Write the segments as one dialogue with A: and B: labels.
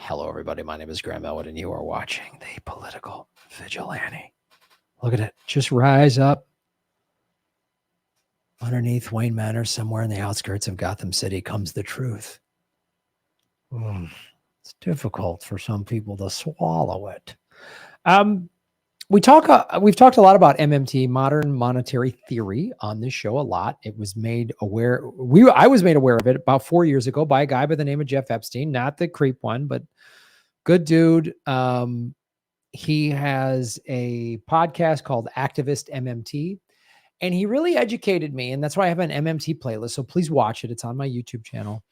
A: Hello, everybody. My name is Graham Elwood, and you are watching The Political Vigilante. Look at it. Just rise up underneath Wayne Manor, somewhere in the outskirts of Gotham City, comes the truth. It's difficult for some people to swallow it. We've talked a lot about MMT, modern monetary theory, on this show a lot. It was made aware. I was made aware of it about 4 years ago by a guy by the name of Jeff Epstein, not the creep one, but good dude. He has a podcast called Activist MMT, and he really educated me. And that's why I have an MMT playlist. So please watch it. It's on my YouTube channel,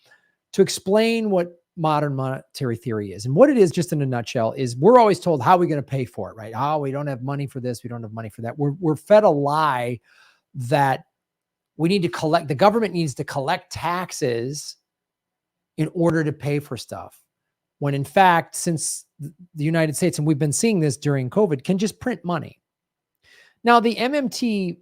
A: to explain what modern monetary theory is. And what it is, just in a nutshell, is we're always told, how are we going to pay for it, right? Oh, we don't have money for this. We don't have money for that. We're fed a lie that we need to collect, the government needs to collect taxes in order to pay for stuff. When in fact, since the United States, and we've been seeing this during COVID, can just print money. Now, the MMT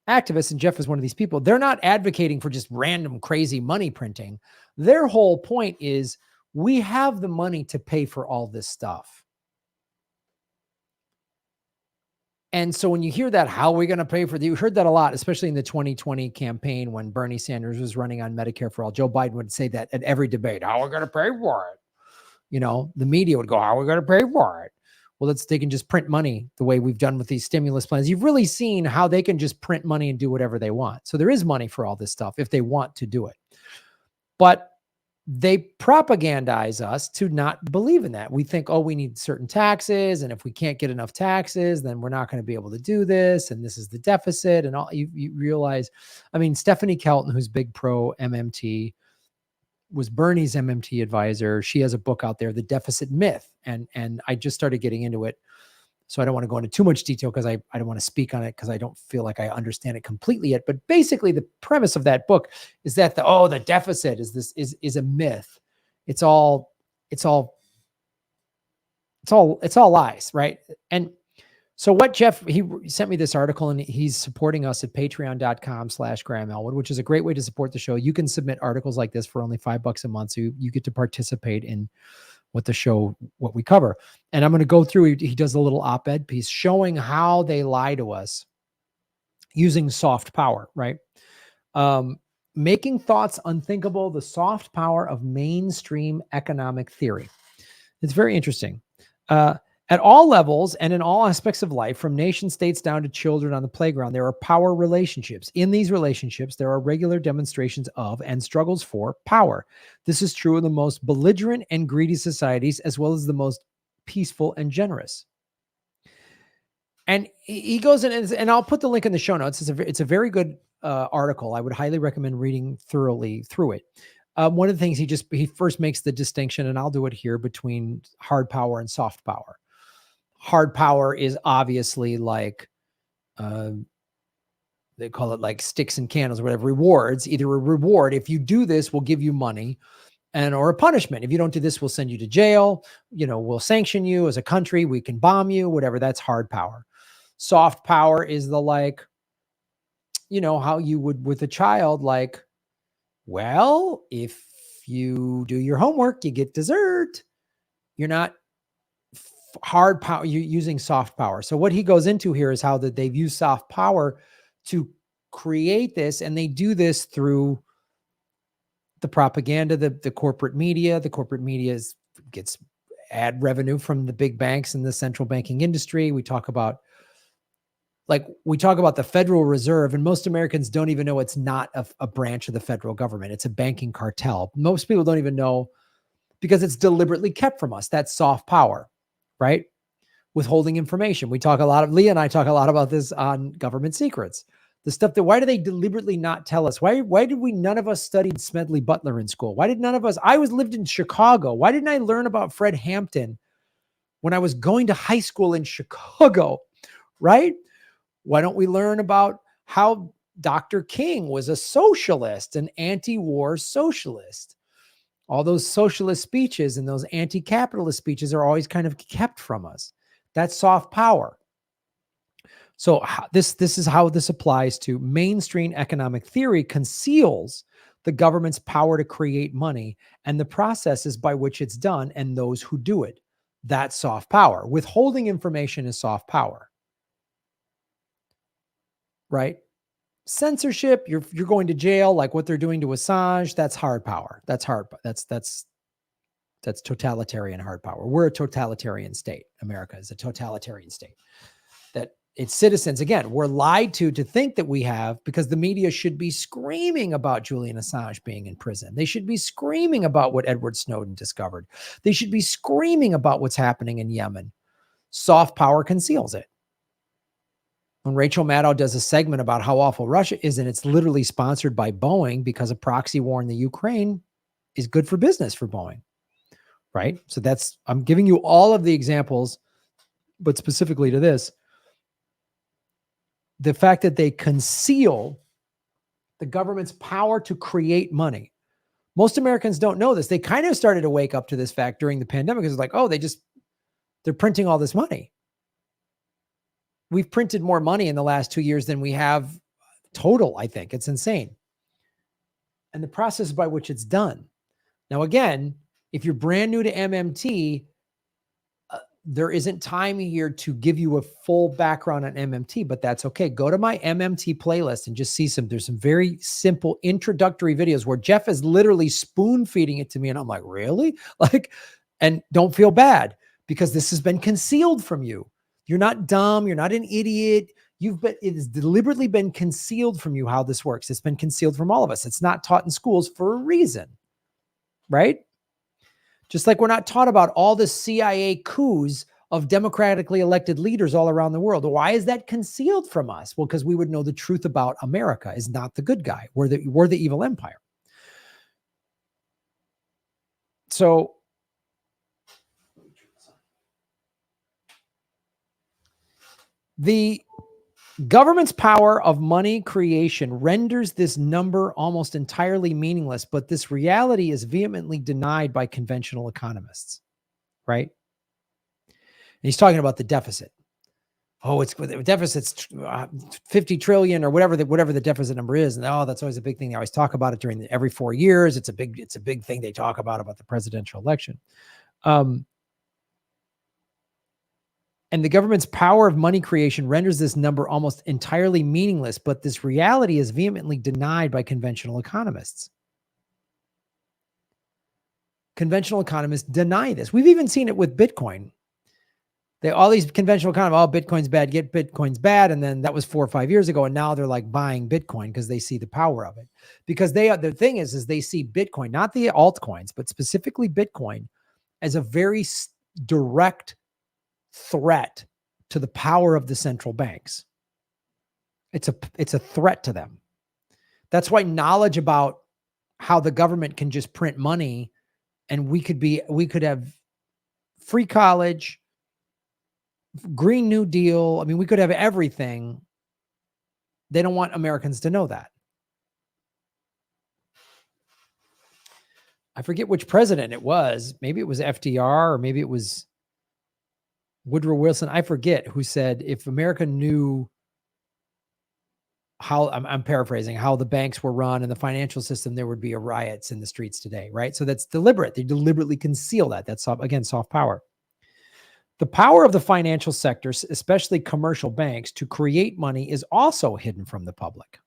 A: activists, and Jeff is one of these people, they're not advocating for just random crazy money printing. Their whole point is, we have the money to pay for all this stuff. And so when you hear that, how are we going to pay for you heard that a lot, especially in the 2020 campaign when Bernie Sanders was running on Medicare for all. Joe Biden would say that at every debate, how are we going to pay for it? You know, the media would go, how are we going to pay for it? Well, they can just print money the way we've done with these stimulus plans. You've really seen how they can just print money and do whatever they want. So there is money for all this stuff if they want to do it. But they propagandize us to not believe in that. We think, oh, we need certain taxes, and if we can't get enough taxes, then we're not going to be able to do this, and this is the deficit, and all. You realize, I mean, Stephanie Kelton, who's big pro MMT, was Bernie's MMT advisor. She has a book out there, The Deficit Myth, and I just started getting into it. So I don't want to go into too much detail because I don't want to speak on it because I don't feel like I understand it completely yet. But basically, the premise of that book is that the deficit is a myth. It's all lies, right? And so what Jeff, he sent me this article, and he's supporting us at patreon.com/Graham Elwood, which is a great way to support the show. You can submit articles like this for only $5 a month. So you get to participate in what we cover. And I'm going to go through, he does a little op-ed piece showing how they lie to us using soft power, right? Making thoughts unthinkable, the soft power of mainstream economic theory. It's very interesting. At all levels and in all aspects of life, from nation states down to children on the playground, there are power relationships. In these relationships, there are regular demonstrations of and struggles for power. This is true in the most belligerent and greedy societies, as well as the most peaceful and generous. And he goes in, and I'll put the link in the show notes. It's a very good article. I would highly recommend reading thoroughly through it. One of the things he first makes the distinction, and I'll do it here, between hard power and soft power. Hard power is obviously like, they call it like sticks and candles or whatever, rewards. Either a reward, if you do this, we'll give you money, or a punishment. If you don't do this, we'll send you to jail. We'll sanction you as a country. We can bomb you, whatever. That's hard power. Soft power is the how you would with a child, like, well, if you do your homework, you get dessert. You're not hard power, you're using soft power. So what he goes into here is how that they've used soft power to create this, and they do this through the propaganda, the corporate media. The corporate media gets ad revenue from the big banks and the central banking industry. We talk about the Federal Reserve, and most Americans don't even know it's not a branch of the federal government. It's a banking cartel. Most people don't even know because it's deliberately kept from us. That's soft power, right? Withholding information. Leah and I talk a lot about this on government secrets. The stuff why do they deliberately not tell us? Why did none of us studied Smedley Butler in school? Why did none of us, lived in Chicago. Why didn't I learn about Fred Hampton when I was going to high school in Chicago, right? Why don't we learn about how Dr. King was a socialist, an anti-war socialist? All those socialist speeches and those anti-capitalist speeches are always kind of kept from us. That's soft power. So this is how this applies to mainstream economic theory. Conceals the government's power to create money and the processes by which it's done and those who do it. That's soft power. Withholding information is soft power, right? Censorship, you're going to jail, like what they're doing to Assange. That's hard power. That's hard. That's totalitarian hard power. We're a totalitarian state. America is a totalitarian state. That its citizens, again, we're lied to think that we have, because the media should be screaming about Julian Assange being in prison. They should be screaming about what Edward Snowden discovered. They should be screaming about what's happening in Yemen. Soft power conceals it. When Rachel Maddow does a segment about how awful Russia is, and it's literally sponsored by Boeing because a proxy war in the Ukraine is good for business for Boeing, right? So I'm giving you all of the examples, but specifically to this, the fact that they conceal the government's power to create money. Most Americans don't know this. They kind of started to wake up to this fact during the pandemic. It's like, oh, they're printing all this money. We've printed more money in the last 2 years than we have total, I think. It's insane. And the process by which it's done. Now, again, if you're brand new to MMT, there isn't time here to give you a full background on MMT, but that's okay. Go to my MMT playlist and just see there's some very simple introductory videos where Jeff is literally spoon feeding it to me. And I'm like, really? And don't feel bad, because this has been concealed from you. You're not dumb. You're not an idiot. It has deliberately been concealed from you how this works. It's been concealed from all of us. It's not taught in schools for a reason, right? Just like we're not taught about all the CIA coups of democratically elected leaders all around the world. Why is that concealed from us? Well, because we would know the truth about America is not the good guy. We're the evil empire. So the government's power of money creation renders this number almost entirely meaningless, but this reality is vehemently denied by conventional economists, right? And he's talking about the deficit. Oh, the deficit's 50 trillion or whatever the deficit number is. And that's always a big thing. They always talk about it every 4 years. It's a big thing they talk about the presidential election. And the government's power of money creation renders this number almost entirely meaningless, but this reality is vehemently denied by conventional economists. Conventional economists deny this. We've even seen it with Bitcoin. All these conventional economists, Bitcoin's bad, get Bitcoin's bad. And then that was 4 or 5 years ago. And now they're like buying Bitcoin because they see the power of it. Because the thing is they see Bitcoin, not the altcoins, but specifically Bitcoin, as a very direct threat to the power of the central banks. It's a threat to them. That's why knowledge about how the government can just print money and we could have free college, Green New Deal. I mean, we could have everything. They don't want Americans to know that. I forget which president it was. Maybe it was FDR or maybe it was Woodrow Wilson. I forget who said if America knew how, I'm paraphrasing, how the banks were run and the financial system, there would be riots in the streets today, right? So that's deliberate. They deliberately conceal that. That's, again, soft power. The power of the financial sector, especially commercial banks, to create money is also hidden from the public.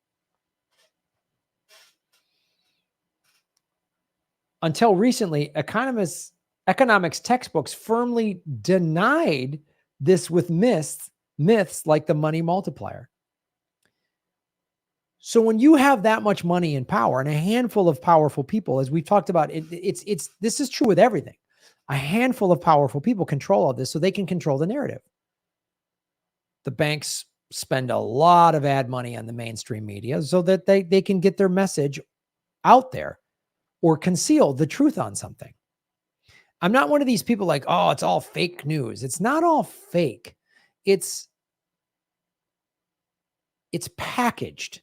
A: Until recently, economics textbooks firmly denied this with myths like the money multiplier. So when you have that much money and power and a handful of powerful people, as we've talked about, this is true with everything. A handful of powerful people control all this so they can control the narrative. The banks spend a lot of ad money on the mainstream media so that they can get their message out there or conceal the truth on something. I'm not one of these people like, oh, it's all fake news. It's not all fake. It's packaged.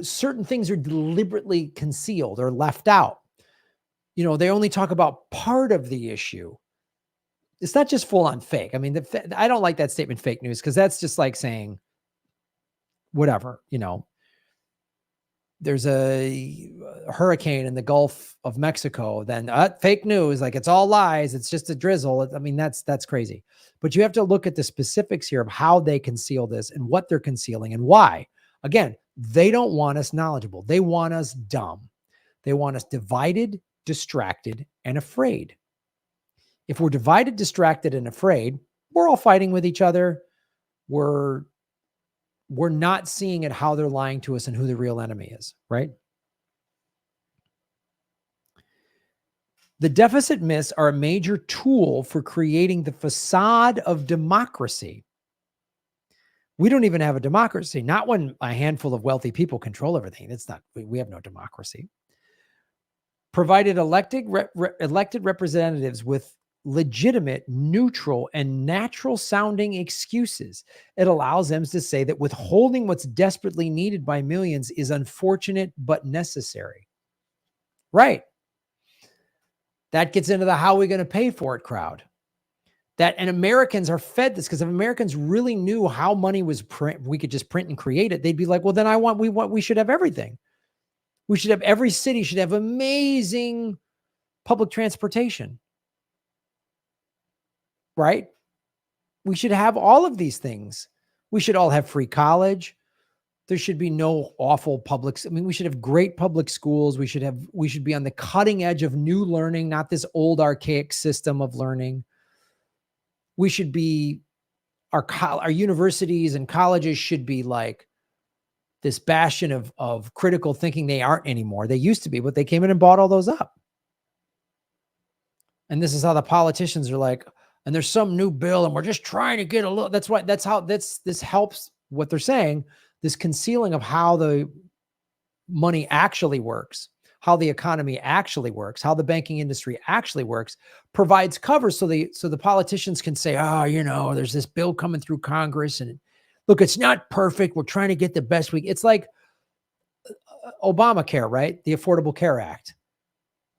A: Certain things are deliberately concealed or left out. They only talk about part of the issue. It's not just full on fake. I mean, I don't like that statement, fake news, because that's just like saying whatever, there's a hurricane in the Gulf of Mexico, then fake news, like it's all lies. It's just a drizzle. I mean, that's crazy. But you have to look at the specifics here of how they conceal this and what they're concealing and why. Again, they don't want us knowledgeable. They want us dumb. They want us divided, distracted, and afraid. If we're divided, distracted, and afraid, we're all fighting with each other. We're not seeing it how they're lying to us and who the real enemy is, right? The deficit myths are a major tool for creating the facade of democracy. We don't even have a democracy, not when a handful of wealthy people control everything. It's not, we have no democracy. Provided elected representatives with legitimate, neutral, and natural sounding excuses, it allows them to say that withholding what's desperately needed by millions is unfortunate but necessary. Right. That gets into the how are we going to pay for it crowd. And Americans are fed this because if Americans really knew how money was we could just print and create it, they'd be like, well, then we should have everything. We should have, every city should have amazing public transportation. Right? We should have all of these things. We should all have free college. There should be no awful public. I mean, we should have great public schools. We should be on the cutting edge of new learning, not this old archaic system of learning. We should be, our universities and colleges should be like this bastion of critical thinking. They aren't anymore. They used to be, but they came in and bought all those up. And this is how the politicians are like, and there's some new bill and we're just trying to get a little, that's how this helps what they're saying, this concealing of how the money actually works, how the economy actually works, how the banking industry actually works, provides cover so the politicians can say, there's this bill coming through Congress and look, it's not perfect. We're trying to get the best it's like Obamacare, right? The Affordable Care Act.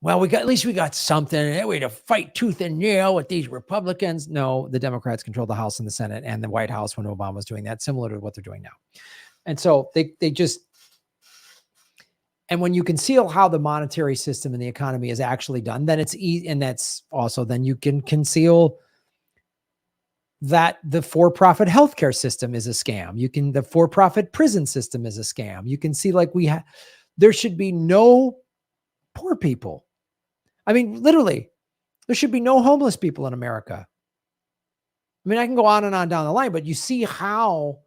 A: Well, at least we got something. We had to fight tooth and nail with these Republicans. No, the Democrats controlled the House and the Senate and the White House when Obama was doing that, similar to what they're doing now. And so they just, and when you conceal how the monetary system and the economy is actually done, then it's easy. And that's also, then you can conceal that the for-profit healthcare system is a scam. The for-profit prison system is a scam. You can see there should be no poor people. I mean, literally, there should be no homeless people in America. I mean, I can go on and on down the line, but you see how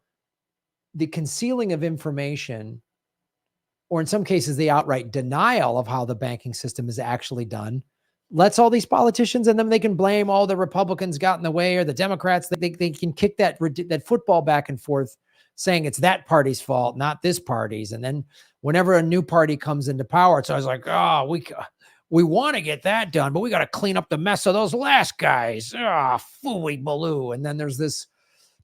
A: the concealing of information, or in some cases, the outright denial of how the banking system is actually done, lets all these politicians, and then they can blame all the Republicans got in the way or the Democrats. They can kick that football back and forth, saying it's that party's fault, not this party's. And then whenever a new party comes into power, it's always like, we want to get that done, but we got to clean up the mess of those last guys. Phooey baloo. And then there's this,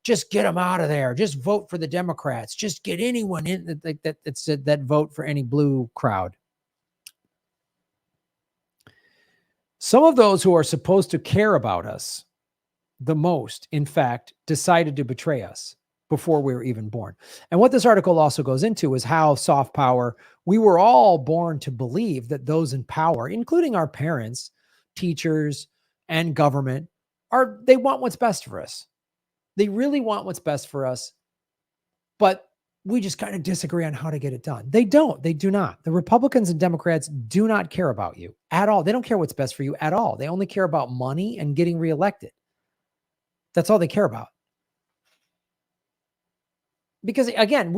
A: just get them out of there. Just vote for the Democrats. Just get anyone in that vote for any blue crowd. Some of those who are supposed to care about us the most, in fact, decided to betray us before we were even born. And what this article also goes into is how soft power, we were all born to believe that those in power, including our parents, teachers, and government, they want what's best for us. They really want what's best for us, but we just kind of disagree on how to get it done. They do not. The Republicans and Democrats do not care about you at all. They don't care what's best for you at all. They only care about money and getting reelected. That's all they care about. Because again,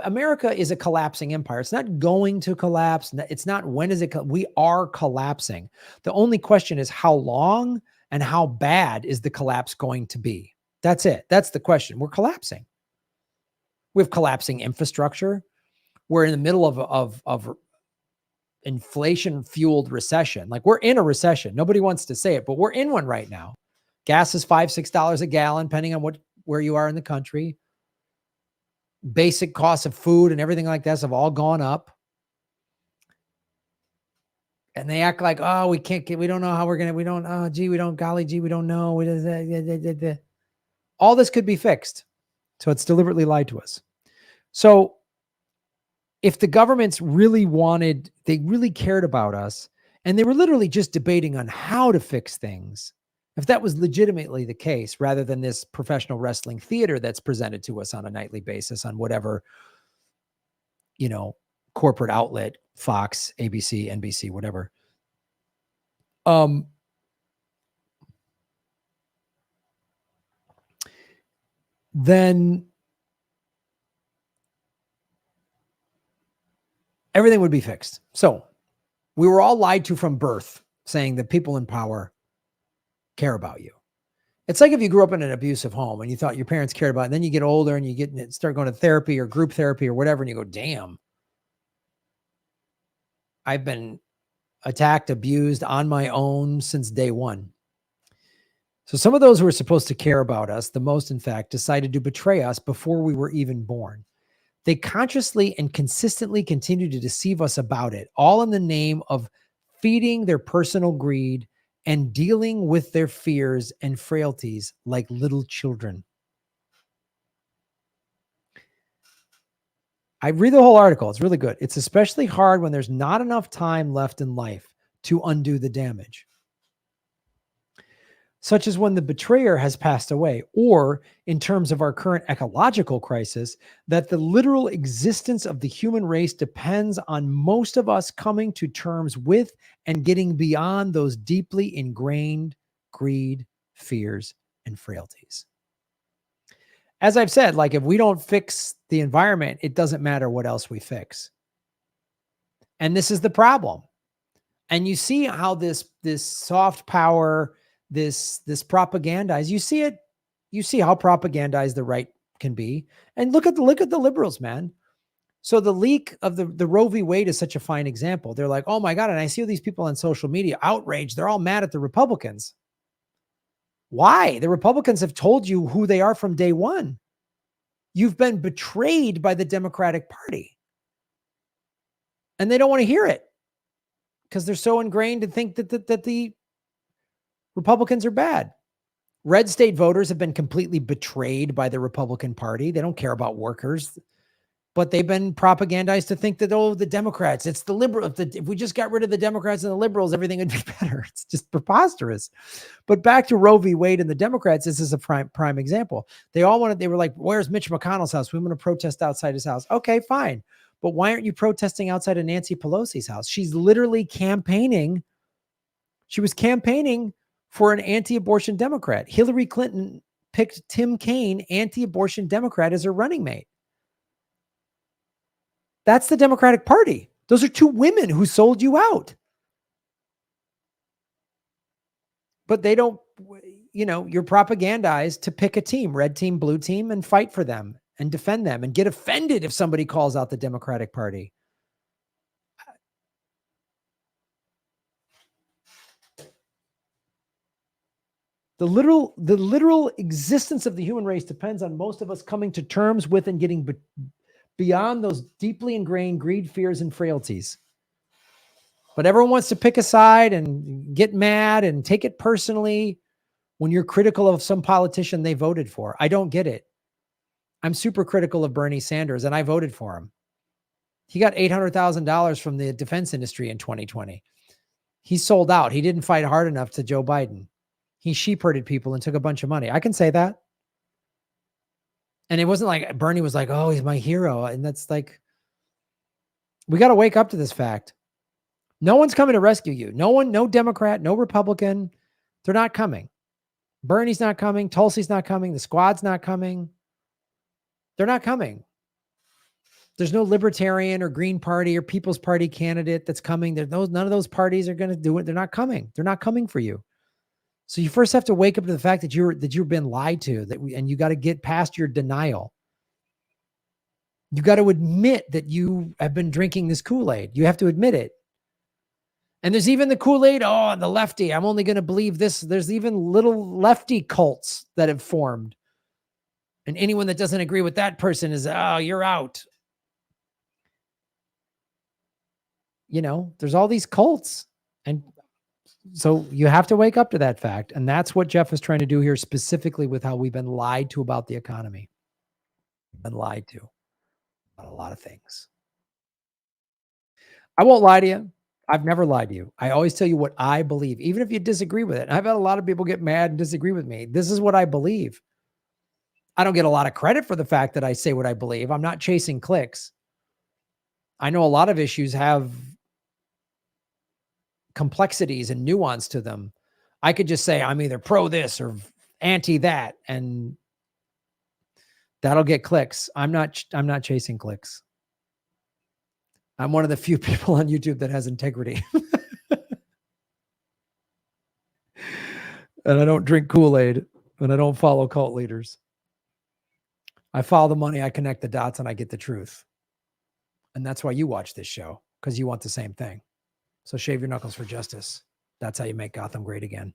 A: America is a collapsing empire. It's not going to collapse. It's not when is it, we are collapsing. The only question is how long and how bad is the collapse going to be? That's it. That's the question. We're collapsing. We have collapsing infrastructure. We're in the middle of inflation-fueled recession. Like, we're in a recession. Nobody wants to say it, but we're in one right now. Gas is $5, $6 a gallon, depending on where you are in the country. Basic costs of food and everything like that have all gone up. And they act like, we don't know how we're going to, we don't know. All this could be fixed. So it's deliberately lied to us. So if the governments really wanted, they really cared about us, and they were literally just debating on how to fix things, if that was legitimately the case, rather than this professional wrestling theater that's presented to us on a nightly basis on whatever, corporate outlet, Fox, ABC, NBC, whatever. Then everything would be fixed. So we were all lied to from birth, saying that people in power care about you. It's like if you grew up in an abusive home and you thought your parents cared about it, and then you get older and you start going to therapy or group therapy or whatever, and you go, damn, I've been attacked, abused on my own since day one. So some of those who were supposed to care about us the most, in fact, decided to betray us before we were even born. They consciously and consistently continue to deceive us about it, all in the name of feeding their personal greed and dealing with their fears and frailties like little children. I read the whole article. It's really good. It's especially hard when there's not enough time left in life to undo the damage, such as when the betrayer has passed away, or in terms of our current ecological crisis, that the literal existence of the human race depends on most of us coming to terms with and getting beyond those deeply ingrained greed, fears, and frailties. As I've said, like if we don't fix the environment, it doesn't matter what else we fix. And this is the problem. And you see how this soft power, this propagandize, you see how propagandized the right can be. And look at the liberals, man. So the leak of the Roe v. Wade is such a fine example. They're like, oh my God. And I see all these people on social media outraged. They're all mad at the Republicans. Why? The Republicans have told you who they are from day one. You've been betrayed by the Democratic Party. And they don't want to hear it because they're so ingrained to think that the Republicans are bad. Red state voters have been completely betrayed by the Republican Party. They don't care about workers, but they've been propagandized to think that, the Democrats, it's the liberal. If we just got rid of the Democrats and the liberals, everything would be better. It's just preposterous. But back to Roe v. Wade and the Democrats, this is a prime example. They were like, where's Mitch McConnell's house? We want to protest outside his house. Okay, fine. But why aren't you protesting outside of Nancy Pelosi's house? She's literally campaigning. She was campaigning for an anti-abortion Democrat. Hillary Clinton picked Tim Kaine, anti-abortion Democrat, as her running mate. That's the Democratic Party. Those are two women who sold you out. But they don't, you're propagandized to pick a team, red team, blue team, and fight for them and defend them and get offended if somebody calls out the Democratic Party. The literal existence of the human race depends on most of us coming to terms with and getting beyond those deeply ingrained greed, fears, and frailties. But everyone wants to pick a side and get mad and take it personally when you're critical of some politician they voted for. I don't get it. I'm super critical of Bernie Sanders, and I voted for him. He got $800,000 from the defense industry in 2020. He sold out. He didn't fight hard enough to Joe Biden. He sheep herded people and took a bunch of money. I can say that. And it wasn't like Bernie was like, oh, he's my hero. And that's like, we got to wake up to this fact. No one's coming to rescue you. No one, no Democrat, no Republican. They're not coming. Bernie's not coming. Tulsi's not coming. The squad's not coming. They're not coming. There's no Libertarian or Green Party or People's Party candidate that's coming. None of those parties are going to do it. They're not coming. They're not coming for you. So you first have to wake up to the fact that you've been lied to, and you got to get past your denial. You got to admit that you have been drinking this Kool-Aid. You have to admit it. And there's even the Kool-Aid, the lefty, I'm only going to believe this. There's even little lefty cults that have formed. And anyone that doesn't agree with that person is, you're out. There's all these cults. And so you have to wake up to that fact. And that's what Jeff is trying to do here, specifically with how we've been lied to about the economy. Been lied to about a lot of things. I won't lie to you. I've never lied to you. I always tell you what I believe, even if you disagree with it. And I've had a lot of people get mad and disagree with me. This is what I believe. I don't get a lot of credit for the fact that I say what I believe. I'm not chasing clicks. I know a lot of issues have complexities and nuance to them. I could just say I'm either pro this or anti that, and that'll get clicks. I'm not chasing clicks. I'm one of the few people on YouTube that has integrity. And I don't drink Kool-Aid, and I don't follow cult leaders. I follow the money, I connect the dots, and I get the truth. And that's why you watch this show, because you want the same thing. So shave your knuckles for justice. That's how you make Gotham great again.